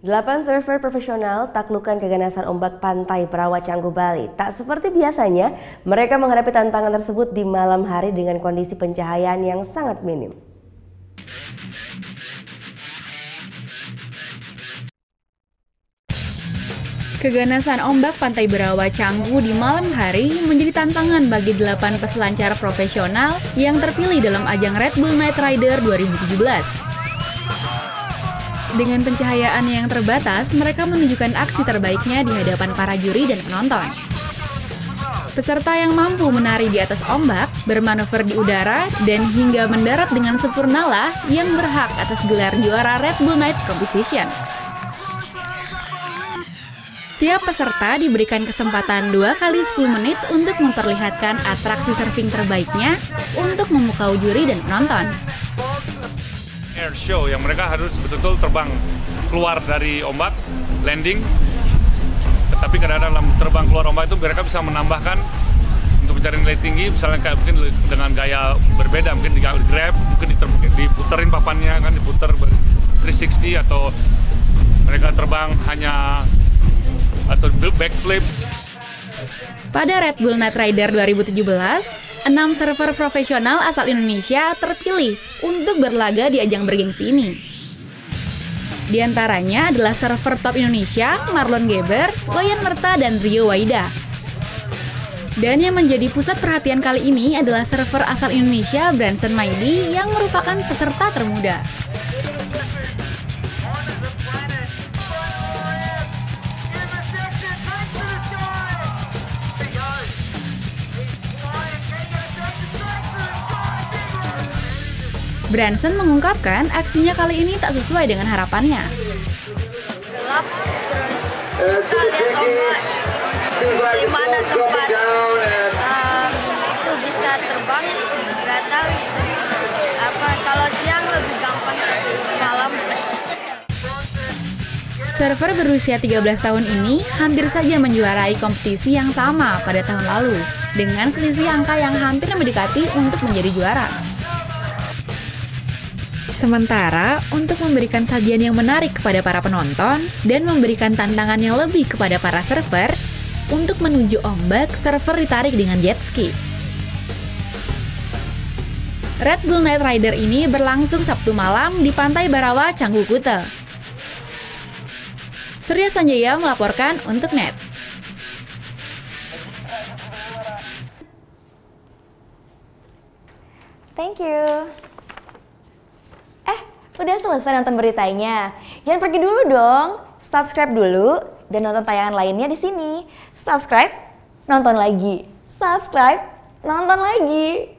8 surfer profesional taklukkan keganasan ombak pantai Berawa Canggu, Bali. Tak seperti biasanya, mereka menghadapi tantangan tersebut di malam hari dengan kondisi pencahayaan yang sangat minim. Keganasan ombak pantai Berawa Canggu di malam hari menjadi tantangan bagi 8 peselancar profesional yang terpilih dalam ajang Red Bull Night Rider 2017. Dengan pencahayaan yang terbatas, mereka menunjukkan aksi terbaiknya di hadapan para juri dan penonton. Peserta yang mampu menari di atas ombak, bermanuver di udara, dan hingga mendarat dengan sempurna lah yang berhak atas gelar juara Red Bull Night Competition. Tiap peserta diberikan kesempatan 2 kali 10 menit untuk memperlihatkan atraksi surfing terbaiknya untuk memukau juri dan penonton. Air show yang mereka harus betul-betul terbang keluar dari ombak, landing. Tetapi kadang-kadang dalam terbang keluar ombak itu mereka bisa menambahkan untuk mencari nilai tinggi, misalnya kayak mungkin dengan gaya berbeda, mungkin di grab, mungkin diputerin papannya kan, diputer 360 atau mereka terbang hanya atau backflip. Pada Red Bull Night Rider 2017, 6 surfer profesional asal Indonesia terpilih untuk berlaga di ajang bergengsi ini. Di antaranya adalah surfer top Indonesia, Marlon Geber, Loyan Merta, dan Rio Waida. Dan yang menjadi pusat perhatian kali ini adalah surfer asal Indonesia, Branson Maidi, yang merupakan peserta termuda. Branson mengungkapkan aksinya kali ini tak sesuai dengan harapannya. Gelap, terus bisa lihat ombak di mana tempat itu bisa terbang, nggak tahu apa, kalau siang lebih gampang tapi malam. Surfer berusia 13 tahun ini hampir saja menjuarai kompetisi yang sama pada tahun lalu dengan selisih angka yang hampir mendekati untuk menjadi juara. Sementara, untuk memberikan sajian yang menarik kepada para penonton dan memberikan tantangan yang lebih kepada para surfer, untuk menuju ombak, surfer ditarik dengan jet ski. Red Bull Night Rider ini berlangsung Sabtu malam di Pantai Barawa, Canggu, Kuta. Surya Sanjaya melaporkan untuk NET. Thank you. Udah selesai nonton beritanya? Jangan pergi dulu dong. Subscribe dulu dan nonton tayangan lainnya di sini. Subscribe, nonton lagi. Subscribe, nonton lagi.